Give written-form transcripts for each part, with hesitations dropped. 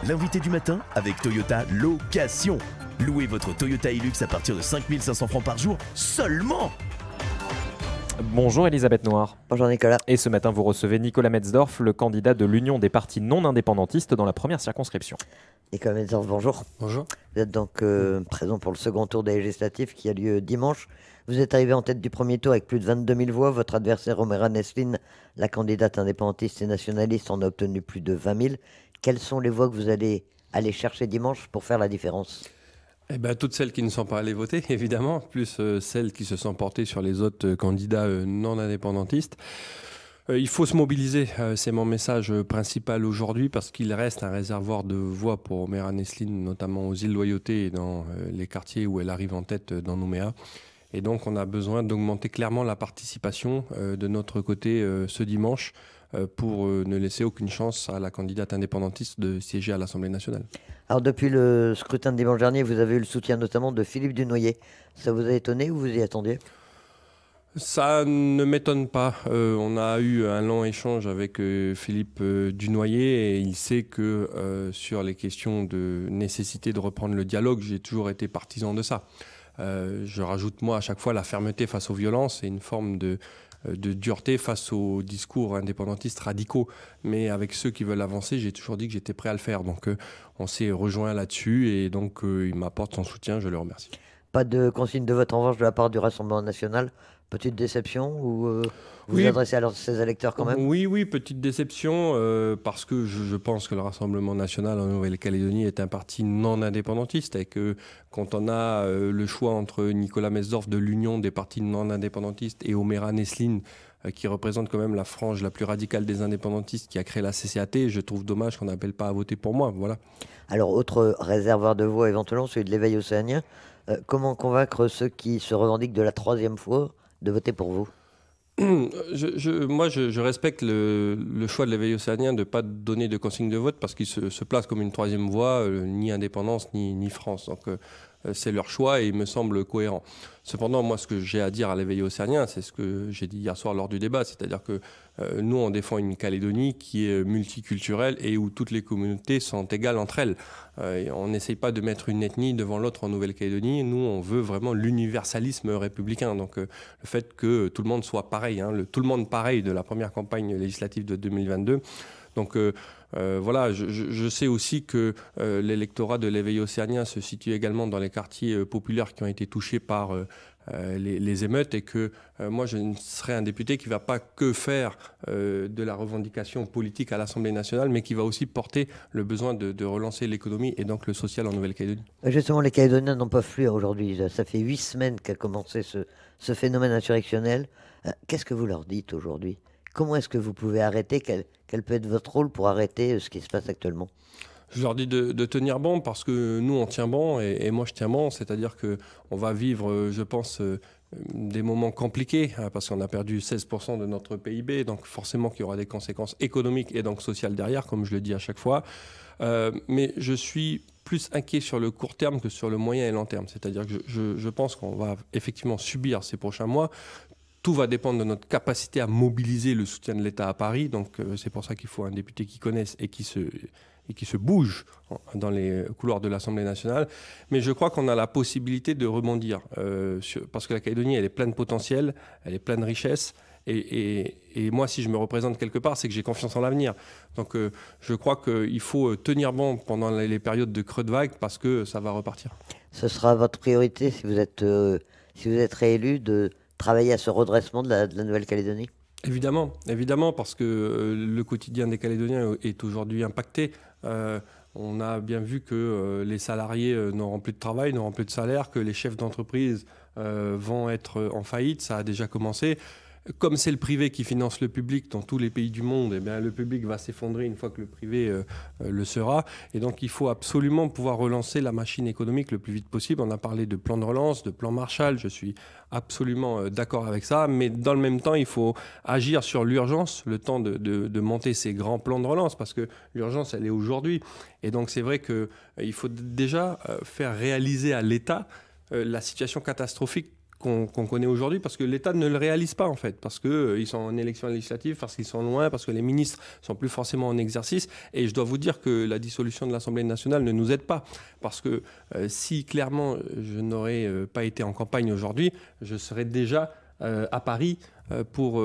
L'invité du matin avec Toyota Location. Louez votre Toyota Hilux à partir de 5 500 francs par jour seulement. Bonjour Elisabeth Noir. Bonjour Nicolas. Et ce matin, vous recevez Nicolas Metzdorf, le candidat de l'Union des partis non indépendantistes dans la première circonscription. Nicolas Metzdorf, bonjour. Bonjour. Vous êtes donc présent pour le second tour des législatives qui a lieu dimanche. Vous êtes arrivé en tête du premier tour avec plus de 22 000 voix. Votre adversaire, Omera Neslin, la candidate indépendantiste et nationaliste, en a obtenu plus de 20 000. Quelles sont les voix que vous allez aller chercher dimanche pour faire la différence ? Eh ben, toutes celles qui ne sont pas allées voter, évidemment, plus celles qui se sont portées sur les autres candidats non indépendantistes. Il faut se mobiliser, c'est mon message principal aujourd'hui, parce qu'il reste un réservoir de voix pour Omera Neslin, notamment aux îles Loyauté et dans les quartiers où elle arrive en tête dans Nouméa. Et donc on a besoin d'augmenter clairement la participation de notre côté ce dimanche pour ne laisser aucune chance à la candidate indépendantiste de siéger à l'Assemblée nationale. Alors depuis le scrutin de dimanche dernier, vous avez eu le soutien notamment de Philippe Dunoyer. Ça vous a étonné ou vous y attendiez ? Ça ne m'étonne pas. On a eu un long échange avec Philippe Dunoyer et il sait que sur les questions de nécessité de reprendre le dialogue, j'ai toujours été partisan de ça. Je rajoute moi à chaque fois la fermeté face aux violences et une forme de dureté face aux discours indépendantistes radicaux. Mais avec ceux qui veulent avancer, j'ai toujours dit que j'étais prêt à le faire. Donc on s'est rejoint là-dessus et donc il m'apporte son soutien, je le remercie. Pas de consigne de vote en revanche de la part du Rassemblement national ? Petite déception ou vous Oui. vous adressez à ces électeurs quand même ? Oui, petite déception parce que je pense que le Rassemblement national en Nouvelle-Calédonie est un parti non indépendantiste et que quand on a le choix entre Nicolas Metzdorf de l'Union des partis non indépendantistes et Omera Neslin qui représente quand même la frange la plus radicale des indépendantistes qui a créé la CCAT, je trouve dommage qu'on n'appelle pas à voter pour moi. Voilà. Alors, autre réservoir de voix éventuellement, celui de l'éveil océanien. Comment convaincre ceux qui se revendiquent de la troisième fois de voter pour vous ? Moi, je respecte le choix de l'éveil océanien de ne pas donner de consigne de vote parce qu'il se place comme une troisième voie, ni indépendance, ni France. Donc, c'est leur choix et il me semble cohérent. Cependant, moi, ce que j'ai à dire à l'éveil océanien, c'est ce que j'ai dit hier soir lors du débat, c'est-à-dire que nous, on défend une Calédonie qui est multiculturelle et où toutes les communautés sont égales entre elles. On n'essaye pas de mettre une ethnie devant l'autre en Nouvelle-Calédonie. Nous, on veut vraiment l'universalisme républicain. Donc, le fait que tout le monde soit pareil, le tout le monde pareil de la première campagne législative de 2022. Donc, voilà, je sais aussi que l'électorat de l'éveil océanien se situe également dans les quartiers populaires qui ont été touchés par les émeutes et que moi, je ne serai un député qui ne va pas que faire de la revendication politique à l'Assemblée nationale, mais qui va aussi porter le besoin de relancer l'économie et donc le social en Nouvelle-Calédonie. Justement, les Calédoniens n'en peuvent plus aujourd'hui. Ça fait 8 semaines qu'a commencé ce phénomène insurrectionnel. Qu'est-ce que vous leur dites aujourd'hui ? Comment est-ce que vous pouvez arrêter ? Quel peut être votre rôle pour arrêter ce qui se passe actuellement ? Je leur dis de tenir bon parce que nous, on tient bon et moi, je tiens bon. C'est-à-dire qu'on va vivre, je pense, des moments compliqués parce qu'on a perdu 16% de notre PIB. Donc forcément qu'il y aura des conséquences économiques et donc sociales derrière, comme je le dis à chaque fois. Mais je suis plus inquiet sur le court terme que sur le moyen et long terme. C'est-à-dire que je pense qu'on va effectivement subir ces prochains mois. Tout va dépendre de notre capacité à mobiliser le soutien de l'État à Paris. Donc, c'est pour ça qu'il faut un député qui connaisse et qui se bouge dans les couloirs de l'Assemblée nationale. Mais je crois qu'on a la possibilité de rebondir. Parce que la Calédonie, elle est pleine de potentiel, elle est pleine de richesses. Et moi, si je me représente quelque part, c'est que j'ai confiance en l'avenir. Donc, je crois qu'il faut tenir bon pendant les périodes de creux de vague parce que ça va repartir. Ce sera votre priorité si vous êtes réélu de travailler à ce redressement de la Nouvelle-Calédonie ? Évidemment, parce que le quotidien des Calédoniens est aujourd'hui impacté. On a bien vu que les salariés n'auront plus de travail, n'auront plus de salaire, que les chefs d'entreprise vont être en faillite. Ça a déjà commencé. Comme c'est le privé qui finance le public dans tous les pays du monde, eh bien, le public va s'effondrer une fois que le privé le sera. Et donc, il faut absolument pouvoir relancer la machine économique le plus vite possible. On a parlé de plan de relance, de plan Marshall. Je suis absolument d'accord avec ça. Mais dans le même temps, il faut agir sur l'urgence, le temps de monter ces grands plans de relance, parce que l'urgence, elle est aujourd'hui. Et donc, c'est vrai qu'il faut déjà faire réaliser à l'État la situation catastrophique qu'on connaît aujourd'hui, parce que l'État ne le réalise pas en fait, parce qu'ils sont en élection législative, parce qu'ils sont loin, parce que les ministres sont plus forcément en exercice. Et je dois vous dire que la dissolution de l'Assemblée nationale ne nous aide pas, parce que si clairement je n'aurais pas été en campagne aujourd'hui, je serais déjà à Paris pour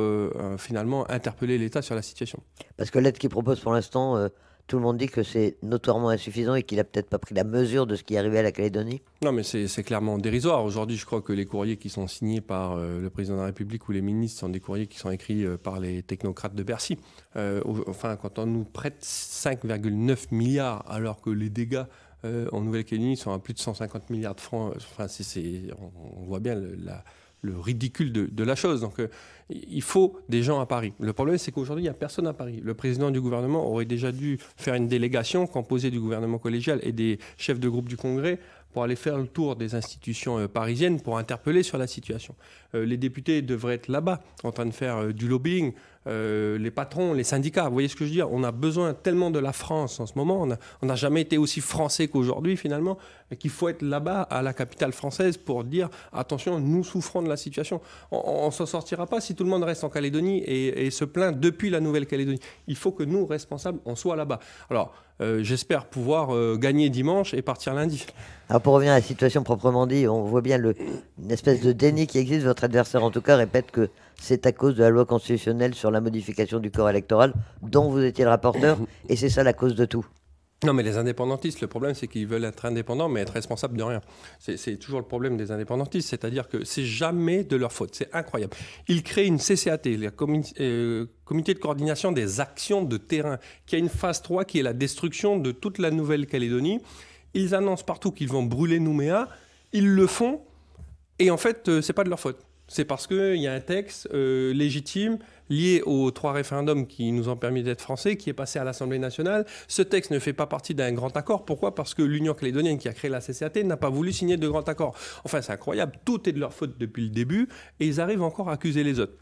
finalement interpeller l'État sur la situation. Parce que l'aide qu'il propose pour l'instant, tout le monde dit que c'est notoirement insuffisant et qu'il n'a peut-être pas pris la mesure de ce qui est arrivé à la Calédonie. Non, mais c'est clairement dérisoire. Aujourd'hui, je crois que les courriers qui sont signés par le président de la République ou les ministres sont des courriers qui sont écrits par les technocrates de Bercy. Enfin, quand on nous prête 5,9 milliards alors que les dégâts en Nouvelle-Calédonie sont à plus de 150 milliards de francs, enfin, on voit bien le ridicule de la chose. Donc, il faut des gens à Paris. Le problème, c'est qu'aujourd'hui, il n'y a personne à Paris. Le président du gouvernement aurait déjà dû faire une délégation composée du gouvernement collégial et des chefs de groupe du Congrès pour aller faire le tour des institutions parisiennes pour interpeller sur la situation. Les députés devraient être là-bas, en train de faire du lobbying, les patrons, les syndicats. Vous voyez ce que je veux dire? On a besoin tellement de la France en ce moment. On n'a jamais été aussi français qu'aujourd'hui, finalement, qu'il faut être là-bas, à la capitale française, pour dire attention, nous souffrons de la situation. On ne s'en sortira pas si tout le monde reste en Calédonie et se plaint depuis la Nouvelle-Calédonie. Il faut que nous, responsables, on soit là-bas. Alors, j'espère pouvoir gagner dimanche et partir lundi. Alors pour revenir à la situation proprement dit, on voit bien une espèce de déni qui existe. Votre adversaire, en tout cas, répète que c'est à cause de la loi constitutionnelle sur la modification du corps électoral dont vous étiez le rapporteur, et c'est ça la cause de tout. Non, mais les indépendantistes, le problème, c'est qu'ils veulent être indépendants, mais être responsables de rien. C'est toujours le problème des indépendantistes, c'est-à-dire que c'est jamais de leur faute. C'est incroyable. Ils créent une CCAT, le Comité de coordination des actions de terrain, qui a une phase 3 qui est la destruction de toute la Nouvelle-Calédonie. Ils annoncent partout qu'ils vont brûler Nouméa. Ils le font, et en fait, c'est pas de leur faute. C'est parce qu'il y a un texte légitime lié aux 3 référendums qui nous ont permis d'être français, qui est passé à l'Assemblée nationale. Ce texte ne fait pas partie d'un grand accord. Pourquoi? Parce que l'Union calédonienne qui a créé la CCAT n'a pas voulu signer de grand accord. Enfin, c'est incroyable. Tout est de leur faute depuis le début et ils arrivent encore à accuser les autres.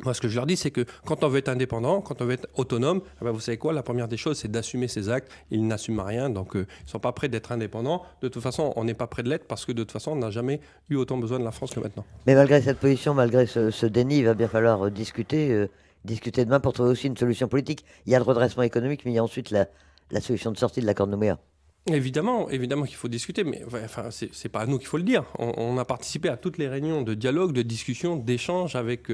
Moi, ce que je leur dis, c'est que quand on veut être indépendant, quand on veut être autonome, eh ben, vous savez quoi? La première des choses, c'est d'assumer ses actes. Ils n'assument rien, donc ils ne sont pas prêts d'être indépendants. De toute façon, on n'est pas prêt de l'être parce que de toute façon, on n'a jamais eu autant besoin de la France que maintenant. Mais malgré cette position, malgré ce déni, il va bien falloir discuter demain pour trouver aussi une solution politique. Il y a le redressement économique, mais il y a ensuite la solution de sortie de l'accord de Nouméa. Évidemment qu'il faut discuter, mais enfin, c'est pas à nous qu'il faut le dire. On a participé à toutes les réunions de dialogue, de discussion, d'échange avec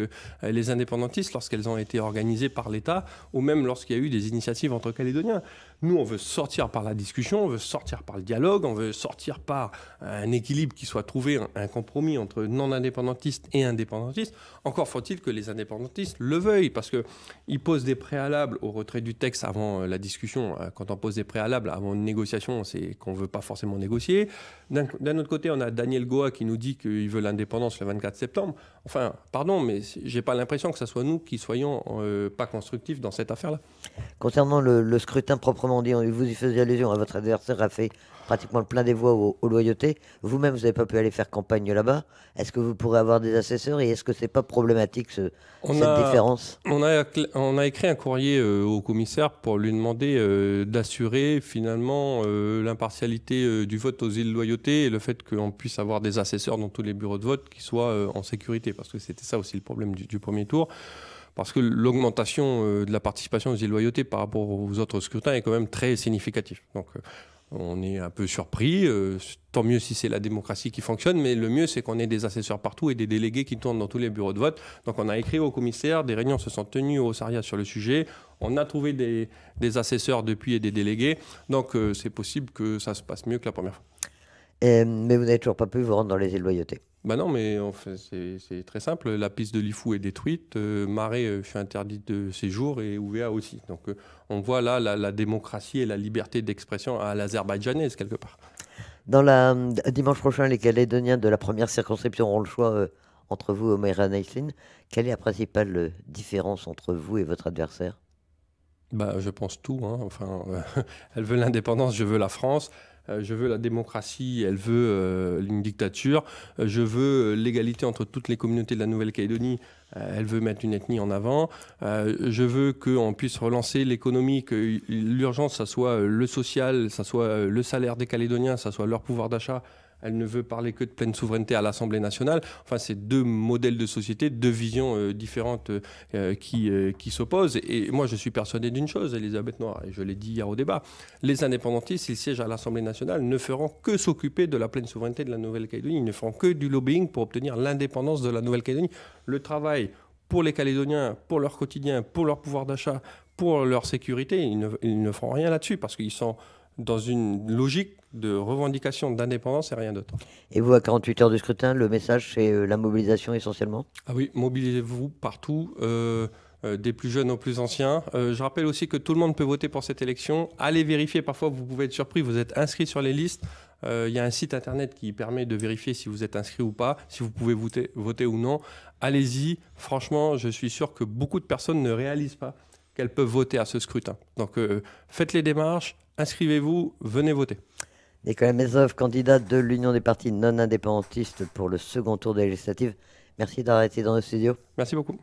les indépendantistes lorsqu'elles ont été organisées par l'État ou même lorsqu'il y a eu des initiatives entre Calédoniens. Nous, on veut sortir par la discussion, on veut sortir par le dialogue, on veut sortir par un équilibre qui soit trouvé, un compromis entre non-indépendantistes et indépendantistes. Encore faut-il que les indépendantistes le veuillent, parce qu'ils posent des préalables au retrait du texte avant la discussion. Quand on pose des préalables avant une négociation, c'est qu'on ne veut pas forcément négocier. D'un autre côté, on a Daniel Goa qui nous dit qu'il veut l'indépendance le 24 septembre. Enfin, pardon, mais je n'ai pas l'impression que ce soit nous qui soyons pas constructifs dans cette affaire-là. Concernant le scrutin proprement dit, vous y faisiez allusion, à votre adversaire a fait pratiquement le plein des voix aux loyautés. Vous-même, vous n'avez pas pu aller faire campagne là-bas. Est-ce que vous pourrez avoir des assesseurs et est-ce que c'est pas problématique cette différence? On a écrit un courrier au commissaire pour lui demander d'assurer finalement l'impartialité du vote aux îles Loyauté et le fait qu'on puisse avoir des assesseurs dans tous les bureaux de vote qui soient en sécurité, parce que c'était ça aussi le problème du premier tour. Parce que l'augmentation de la participation aux îles Loyauté par rapport aux autres scrutins est quand même très significative. Donc on est un peu surpris. Tant mieux si c'est la démocratie qui fonctionne, mais le mieux c'est qu'on ait des assesseurs partout et des délégués qui tournent dans tous les bureaux de vote. Donc on a écrit au commissaire, des réunions se sont tenues au Saria sur le sujet. On a trouvé des assesseurs depuis et des délégués. Donc c'est possible que ça se passe mieux que la première fois. Mais vous n'avez toujours pas pu vous rendre dans les îles Loyauté? Ben non, mais en fait, c'est très simple. La piste de Lifou est détruite. Marais fut interdit de séjour et Ouvéa aussi. Donc on voit là la démocratie et la liberté d'expression à l'azerbaïdjanaise quelque part. Dimanche prochain, les Calédoniens de la première circonscription auront le choix entre vous et Omeira Nestlin. Quelle est la principale différence entre vous et votre adversaire? Bah, je pense tout. Hein. Enfin, elle veut l'indépendance, je veux la France. Je veux la démocratie, elle veut une dictature. Je veux l'égalité entre toutes les communautés de la Nouvelle-Calédonie, elle veut mettre une ethnie en avant. Je veux qu'on puisse relancer l'économie, que l'urgence, ça soit le social, ça soit le salaire des Calédoniens, ça soit leur pouvoir d'achat. elle ne veut parler que de pleine souveraineté à l'Assemblée nationale. Enfin, c'est deux modèles de société, deux visions différentes qui s'opposent. Et moi, je suis persuadé d'une chose, Elisabeth Noire, et je l'ai dit hier au débat, les indépendantistes, s'ils siègent à l'Assemblée nationale, ne feront que s'occuper de la pleine souveraineté de la Nouvelle-Calédonie. Ils ne feront que du lobbying pour obtenir l'indépendance de la Nouvelle-Calédonie. Le travail pour les Calédoniens, pour leur quotidien, pour leur pouvoir d'achat, pour leur sécurité, ils ne feront rien là-dessus parce qu'ils sont dans une logique de revendication d'indépendance et rien d'autre. Et vous, à 48 heures du scrutin, le message, c'est la mobilisation essentiellement? Ah oui, mobilisez-vous partout, des plus jeunes aux plus anciens. Je rappelle aussi que tout le monde peut voter pour cette élection. Allez vérifier, parfois vous pouvez être surpris, vous êtes inscrit sur les listes. Il y a un site internet qui permet de vérifier si vous êtes inscrit ou pas, si vous pouvez voter ou non. Allez-y, franchement, je suis sûr que beaucoup de personnes ne réalisent pas qu'elles peuvent voter à ce scrutin. Donc faites les démarches, inscrivez-vous, venez voter. Nicolas Metzdoff, candidat de l'Union des partis non indépendantistes pour le second tour des législatives. Merci d'avoir été dans nos studios. Merci beaucoup.